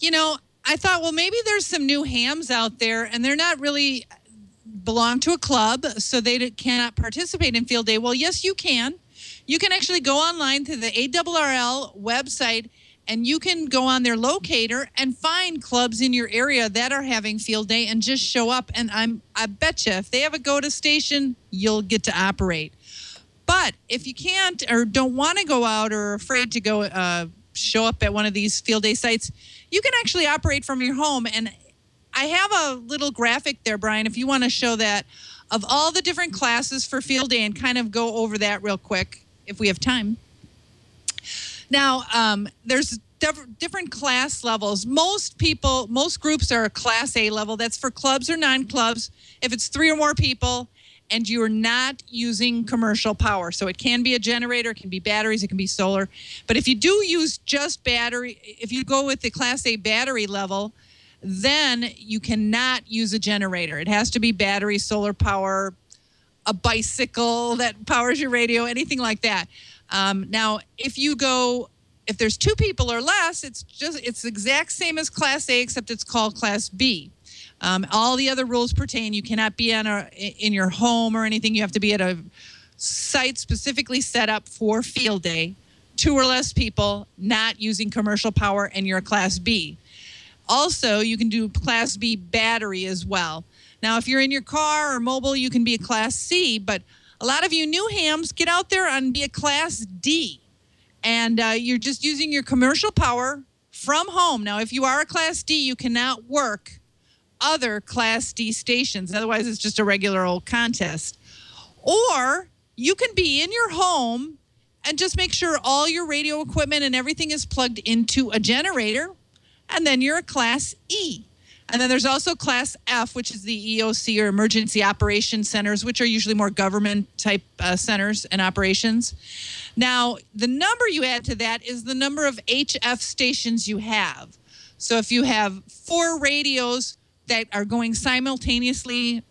I thought, well, maybe there's some new hams out there, and they're not really belong to a club, so they cannot participate in field day. Well, yes, you can. You can actually go online to the ARRL website, and you can go on their locator and find clubs in your area that are having field day and just show up. And I bet you if they have a go-to station, you'll get to operate. But if you can't or don't want to go out or are afraid to go show up at one of these field day sites, you can actually operate from your home. And I have a little graphic there, Brian, if you want to show that, of all the different classes for field day and kind of go over that real quick if we have time. Now, there's different class levels. Most groups are a Class A level. That's for clubs or non-clubs. If it's 3 or more people and you are not using commercial power. So it can be a generator, it can be batteries, it can be solar. But if you do use just battery, if you go with the Class A battery level, then you cannot use a generator. It has to be battery, solar power, a bicycle that powers your radio, anything like that. Now, if there's 2 people or less, it's the exact same as Class A, except it's called Class B. All the other rules pertain. You cannot be in your home or anything. You have to be at a site specifically set up for field day. 2 or less people, not using commercial power, and you're a Class B. Also, you can do Class B battery as well. Now, if you're in your car or mobile, you can be a Class C, but a lot of you new hams, get out there and be a Class D. And you're just using your commercial power from home. Now, if you are a Class D, you cannot work other Class D stations. Otherwise, it's just a regular old contest. Or you can be in your home and just make sure all your radio equipment and everything is plugged into a generator. And then you're a Class E. And then there's also Class F, which is the EOC or Emergency Operations Centers, which are usually more government-type centers and operations. Now, the number you add to that is the number of HF stations you have. So if you have 4 radios that are going simultaneously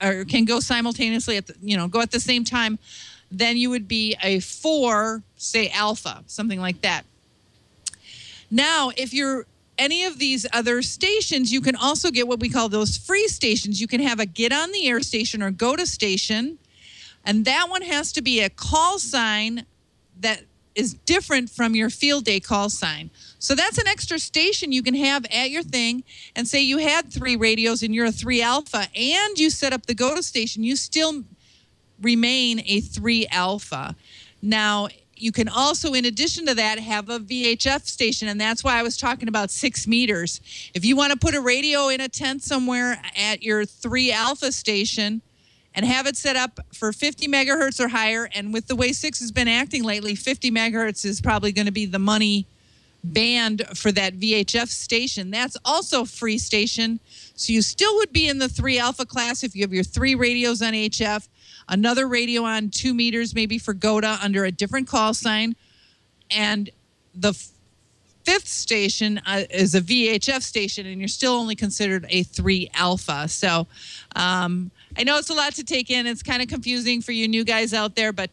or can go simultaneously go at the same time, then you would be a 4, say, alpha, something like that. Now, if you're any of these other stations, you can also get what we call those free stations. You can have a get on the air station or go to station, and that one has to be a call sign that is different from your field day call sign. So that's an extra station you can have at your thing, and say you had 3 radios and you're a 3 alpha and you set up the go to station, you still remain a 3 alpha. Now, you can also, in addition to that, have a VHF station, and that's why I was talking about 6 meters. If you want to put a radio in a tent somewhere at your 3 alpha station and have it set up for 50 megahertz or higher, and with the way 6 has been acting lately, 50 megahertz is probably going to be the money band for that VHF station. That's also a free station, so you still would be in the 3 alpha class if you have your 3 radios on HF, another radio on 2 meters, maybe for GOTA under a different call sign. And the 5th station is a VHF station, and you're still only considered a 3 alpha. So I know it's a lot to take in. It's kind of confusing for you new guys out there, but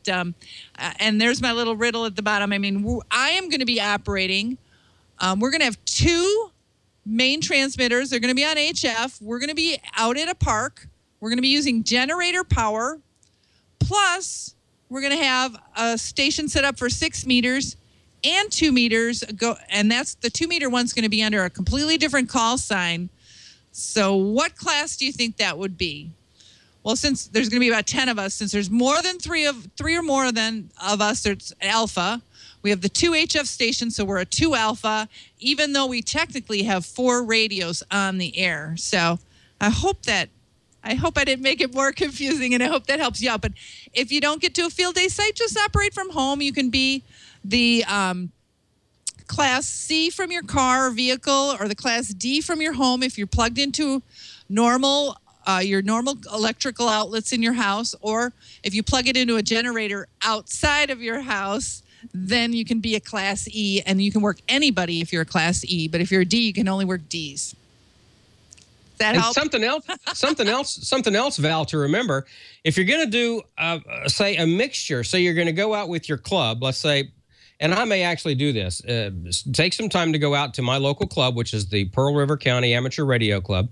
and there's my little riddle at the bottom. I mean, I am going to be operating. We're going to have 2 main transmitters. They're going to be on HF. We're going to be out at a park. We're going to be using generator power. Plus, we're going to have a station set up for 6 meters and 2 meters. And that's the 2 meter one's going to be under a completely different call sign. So what class do you think that would be? Well, since there's going to be about 10 of us, since there's more than 3 or more than of us, it's alpha. We have the 2 HF stations, so we're a 2 alpha, even though we technically have 4 radios on the air. So I hope I didn't make it more confusing, and I hope that helps you out. But if you don't get to a field day site, just operate from home. You can be the Class C from your car or vehicle, or the Class D from your home if you're plugged into your normal electrical outlets in your house, or if you plug it into a generator outside of your house, then you can be a Class E, and you can work anybody if you're a Class E. But if you're a D, you can only work Ds. That help? Something else, Val, to remember. If you're going to do, say, a mixture, so you're going to go out with your club, let's say, and I may actually do this. Take some time to go out to my local club, which is the Pearl River County Amateur Radio Club,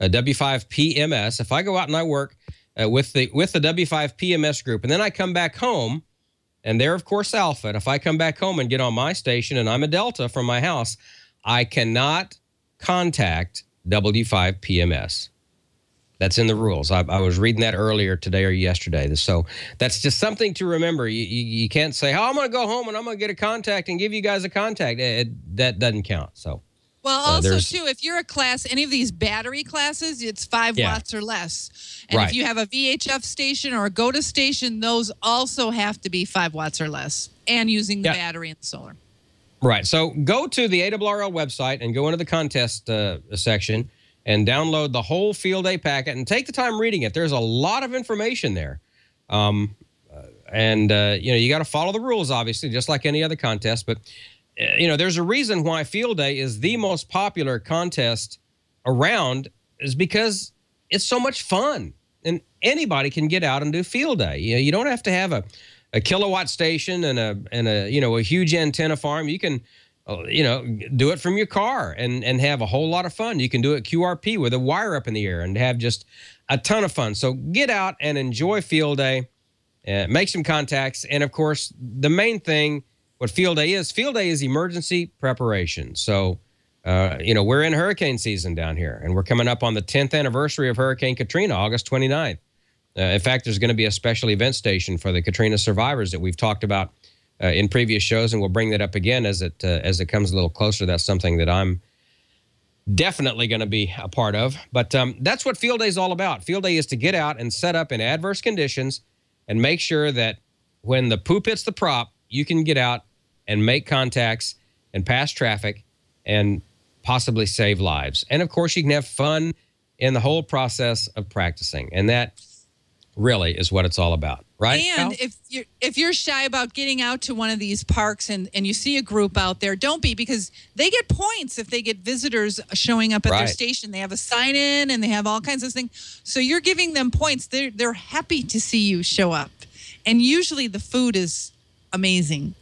W5PMS. If I go out and I work with the W5PMS group, and then I come back home, and they're, of course, Alpha. And if I come back home and get on my station and I'm a Delta from my house, I cannot contact W5PMS. That's in the rules. I was reading that earlier today or yesterday. So that's just something to remember. You can't say, oh, I'm going to go home and I'm going to get a contact and give you guys a contact. That doesn't count. So, well, also, too, if you're a class, any of these battery classes, it's 5 watts or less. And if you have a VHF station or a GOTA station, those also have to be 5 watts or less and using the battery and the solar. Right. So go to the ARRL website and go into the contest section and download the whole field day packet and take the time reading it. There's a lot of information there. You got to follow the rules, obviously, just like any other contest. But, there's a reason why field day is the most popular contest around is because it's so much fun. And anybody can get out and do field day. You don't have to have a kilowatt station and a huge antenna farm. You can do it from your car and have a whole lot of fun. You can do it QRP with a wire up in the air and have just a ton of fun. So get out and enjoy field day, make some contacts. And, of course, the main thing, what field day is emergency preparation. So, we're in hurricane season down here, and we're coming up on the 10th anniversary of Hurricane Katrina, August 29th. In fact, there's going to be a special event station for the Katrina survivors that we've talked about in previous shows, and we'll bring that up again as it comes a little closer. That's something that I'm definitely going to be a part of. But that's what field day is all about. Field day is to get out and set up in adverse conditions and make sure that when the poop hits the prop, you can get out and make contacts and pass traffic and possibly save lives. And, of course, you can have fun in the whole process of practicing. And that really is what it's all about, right? And if you're shy about getting out to one of these parks and you see a group out there, don't be, because they get points if they get visitors showing up at their station. They have a sign-in and they have all kinds of things. So you're giving them points. They're happy to see you show up. And usually the food is amazing.